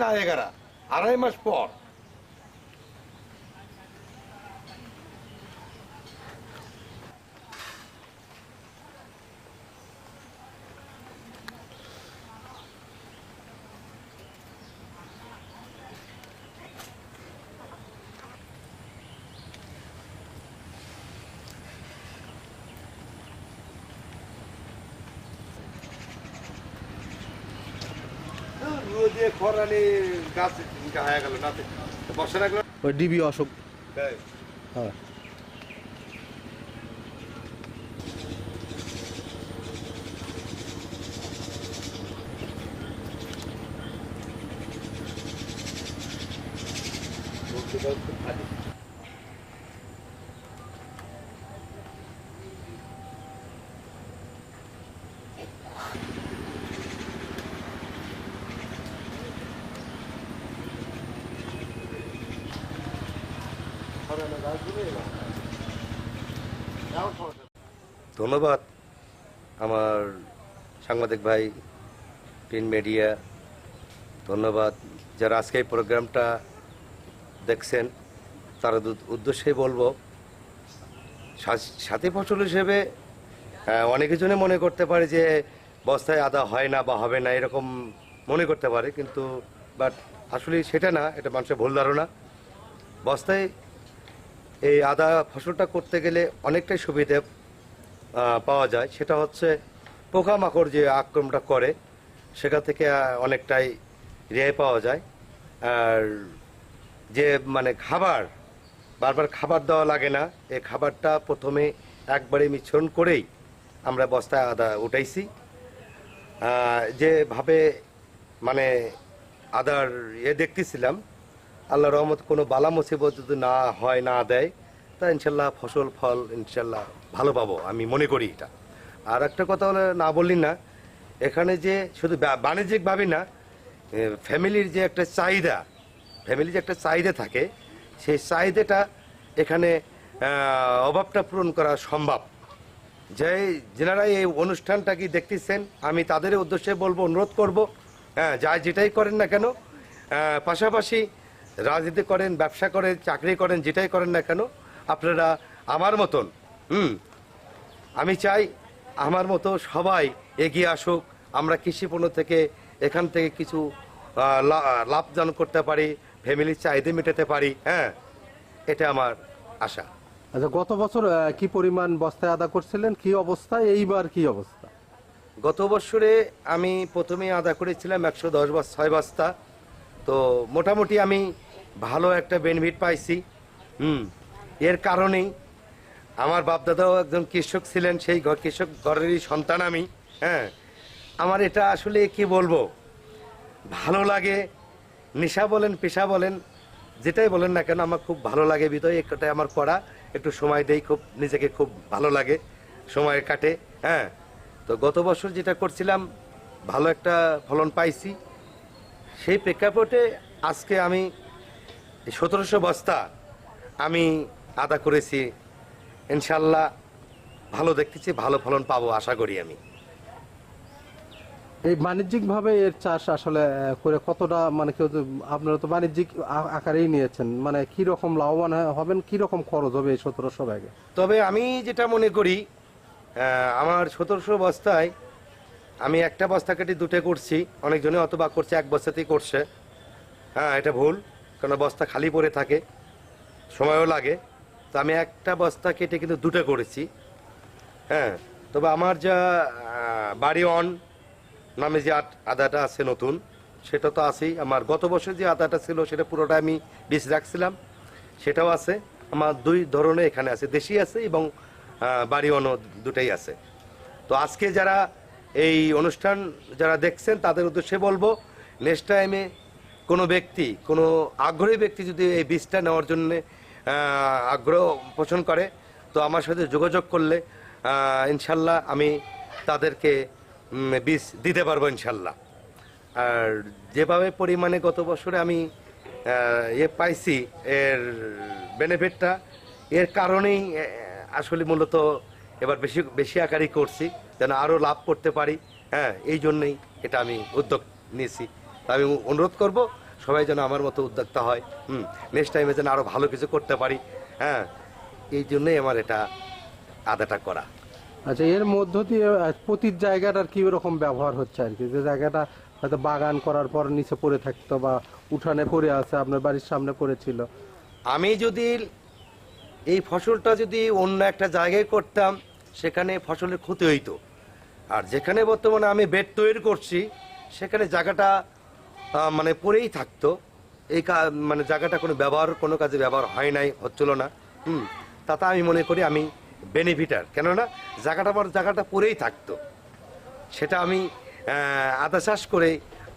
না এগারা, 2.5 মাস পর। রোদে খরানি গাছ হয়ে গেল না, বর্ষা লাগলো ওই ডিবি অশোক। হ্যাঁ ধন্যবাদ আমার সাংবাদিক ভাই, প্রিন্ট মিডিয়া, ধন্যবাদ যারা আজকে এই প্রোগ্রামটা দেখছেন। তার উদ্দেশ্যে বলবো, সাথী ফসল হিসেবে অনেকে জনে মনে করতে পারে যে বস্তায় আদা হয় না বা হবে না, এরকম মনে করতে পারে, কিন্তু বাট আসলে সেটা না, এটা মানুষের ভুল ধারণা। বস্তায় এই আদা ফসলটা করতে গেলে অনেকটাই সুবিধা পাওয়া যায়। সেটা হচ্ছে পোকামাকড় যে আক্রমণটা করে সেখান থেকে অনেকটাই রেহাই পাওয়া যায়। আর যে মানে খাবার, বারবার খাবার দেওয়া লাগে না, এই খাবারটা প্রথমে একবারে মিশ্রণ করেই আমরা বস্তায় আদা উঠাইছি। যেভাবে মানে আদার দেখতেছিলাম, আল্লাহ রহমত কোনো বালা মুসিবত যদি না হয়, না দেয়, তা ইনশাল্লাহ ফসল ফল ইনশাল্লাহ ভালো পাবো আমি মনে করি এটা। আর একটা কথা হলে না বললি না, এখানে যে শুধু বাণিজ্যিকভাবে না, ফ্যামিলির যে একটা চাহিদা, ফ্যামিলির যে একটা চাহিদা থাকে, সেই চাহিদাটা এখানে অভাবটা পূরণ করা সম্ভব। যেনারা এই অনুষ্ঠানটা কি দেখতেছেন, আমি তাদের উদ্দেশ্যে বলবো, অনুরোধ করব, হ্যাঁ, যা যেটাই করেন না কেন, পাশাপাশি রাজনীতি করেন, ব্যবসা করেন, চাকরি করেন, যেটাই করেন না কেন, আপনারা আমার মতন আমি চাই আমার মতো সবাই এগিয়ে আসুক। আমরা কৃষি পণ্য থেকে এখান থেকে কিছু লাভজন করতে পারি, ফ্যামিলির চাহিদা মেটাতে পারি। হ্যাঁ, এটা আমার আশা। আচ্ছা, গত বছর কি পরিমাণ বস্তায় আদা করছিলেন, কি অবস্থা, এইবার কি অবস্থা? গত বছরে আমি প্রথমে আদা করেছিলাম 110 বস্তা। তো মোটামুটি আমি ভালো একটা বেনিফিট পাইছি। এর কারণেই আমার বাপদাদাও একজন কৃষক ছিলেন, সেই কৃষক ঘরেরই সন্তান আমি। হ্যাঁ, আমার এটা আসলে কি বলবো, ভালো লাগে। নেশা বলেন, পেশা বলেন, যেটাই বলেন না কেন, আমার খুব ভালো লাগে। বিধয় একটা আমার করা, একটু সময় দেই, খুব নিজেকে খুব ভালো লাগে, সময় কাটে। হ্যাঁ, তো গত বছর যেটা করছিলাম ভালো একটা ফলন পাইছি। সেই প্রেক্ষাপটে আজকে আমি 1700 বস্তা আমি আদা করেছি। ইনশাল্লাহ ভালো দেখতেছি, ভালো ফলন পাবো আশা করি আমি। এই বাণিজ্যিকভাবে এর চাষ আসলে করে কতটা, মানে কেউ আপনারা তো বাণিজ্যিক আকারেই নিয়েছেন, মানে কি রকম লাভবান হবেন, কি রকম খরচ হবে এই 1700 ব্যাগে? তবে আমি যেটা মনে করি, আমার 1700 বস্তায় আমি একটা বস্তা কেটে দুটো করছি, অনেকজনে অথবা করছে এক বস্তাতেই করছে। হ্যাঁ, এটা ভুল, কারণ বস্তা খালি পড়ে থাকে, সময়ও লাগে। তো আমি একটা বস্তা কেটে কিন্তু দুটো করেছি। হ্যাঁ, তবে আমার যা বাড়ি অন নামে যে আদাটা আছে নতুন, সেটা তো আছেই। আমার গত বছর যে আদাটা ছিল সেটা পুরোটা আমি বীজ রাখছিলাম, সেটাও আছে। আমার দুই ধরনের এখানে আছে, দেশি আছে এবং বাড়ি অন দুটাই আছে। তো আজকে যারা এই অনুষ্ঠান যারা দেখছেন তাদের উদ্দেশ্যে বলবো, নেক্সট টাইমে কোনো ব্যক্তি, কোনো আগ্রহী ব্যক্তি যদি এই বীজটা নেওয়ার জন্যে আগ্রহ পোষণ করে, তো আমার সাথে যোগাযোগ করলে ইনশাল্লাহ আমি তাদেরকে বীজ দিতে পারবো ইনশাল্লাহ। আর যেভাবে পরিমাণে গত বছরে আমি পাইছি এর বেনিফিটটা, এর কারণেই আসলে মূলত এবার বেশি বেশি আকারই করছি, যেন আরও লাভ করতে পারি। হ্যাঁ, এই জন্যই এটা আমি উদ্যোগ নিয়েছি। তা আমি অনুরোধ করব সবাই যেন আমার মতো উদ্যোক্তা হয়, নেক্সট টাইমে যেন আরো ভালো কিছু করতে পারি। হ্যাঁ, এই জন্যই আমার এটা আদাটা করা। আচ্ছা, এর মধ্য দিয়ে প্রতি জায়গাটার কি রকম ব্যবহার হচ্ছে আর কি? যে জায়গাটা হয়তো বাগান করার পর নিচে পড়ে থাকতো বা উঠানে পড়ে আছে, আপনার বাড়ির সামনে পড়েছিল, আমি যদি এই ফসলটা যদি অন্য একটা জায়গায় করতাম, সেখানে ফসলের ক্ষতি হইতো। আর যেখানে বর্তমানে আমি বেড তৈরি করছি, সেখানে জায়গাটা মানে পড়েই থাকতো। মানে জায়গাটা কোনো কোনো কাজে ব্যবহার হয় নাই, হচ্ছিল না। তাতে আমি মনে করি আমি বেনিফিটার, কেননা জায়গাটা পড়েই থাকতো। সেটা আমি আদা চাষ করে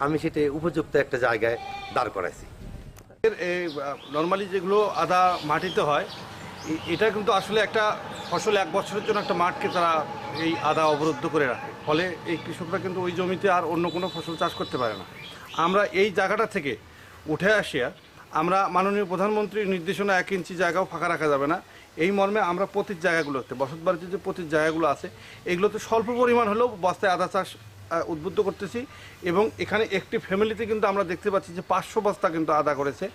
আমি সেটা উপযুক্ত একটা জায়গায় দাঁড় করাইছি। নর্মালি যেগুলো আদা মাটিতে হয়, এটা কিন্তু আসলে একটা ফসল 1 বছরের জন্য একটা মাঠকে তারা এই আদা অবরুদ্ধ করে রাখে, ফলে এই কৃষকরা কিন্তু ওই জমিতে আর অন্য কোনো ফসল চাষ করতে পারে না। আমরা এই জায়গাটা থেকে উঠে আসিয়া আমরা মাননীয় প্রধানমন্ত্রীর নির্দেশনা 1 ইঞ্চি জায়গাও ফাঁকা রাখা যাবে না, এই মর্মে আমরা প্রতি জায়গাগুলোতে বসতবাড়িতে যে প্রতি জায়গাগুলো আছে, এগুলোতে স্বল্প পরিমাণ হলেও বস্তায় আদা চাষ উদ্বুদ্ধ করতেছি। এবং এখানে একটি ফ্যামিলিতে কিন্তু আমরা দেখতে পাচ্ছি যে 500 বস্তা কিন্তু আদা করেছে,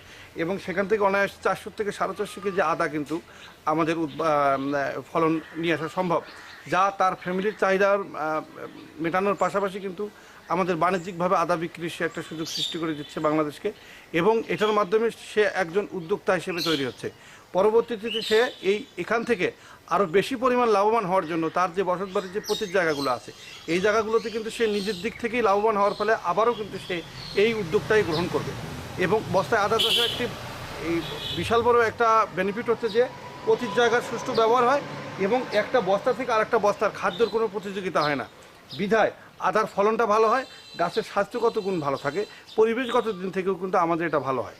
এবং সেখান থেকে অনায়াসে 400 থেকে 450 কেজি আদা কিন্তু আমাদের ফলন নিয়ে আসা সম্ভব, যা তার ফ্যামিলির চাহিদার মেটানোর পাশাপাশি কিন্তু আমাদের বাণিজ্যিকভাবে আদা বিক্রির সে একটা সুযোগ সৃষ্টি করে দিচ্ছে বাংলাদেশকে, এবং এটার মাধ্যমে সে একজন উদ্যোক্তা হিসেবে তৈরি হচ্ছে। পরবর্তীতে সে এখান থেকে আরও বেশি পরিমাণ লাভবান হওয়ার জন্য তার যে বসতবাড়ির যে প্রতি জায়গাগুলো আছে, এই জায়গাগুলোতে কিন্তু সে নিজের দিক থেকেই লাভবান হওয়ার ফলে আবারও কিন্তু সে এই উদ্যোগটাই গ্রহণ করবে। এবং বস্তায় আদা চাষের একটি এই বিশাল বড় একটা বেনিফিট হচ্ছে যে প্রতি জায়গার সুষ্ঠু ব্যবহার হয়, এবং একটা বস্তা থেকে আরেকটা বস্তার খাদ্যের কোনো প্রতিযোগিতা হয় না, বিধায় আদার ফলনটা ভালো হয়, গাছের স্বাস্থ্যগত গুণ ভালো থাকে, পরিবেশগত দিন থেকেও কিন্তু আমাদের এটা ভালো হয়।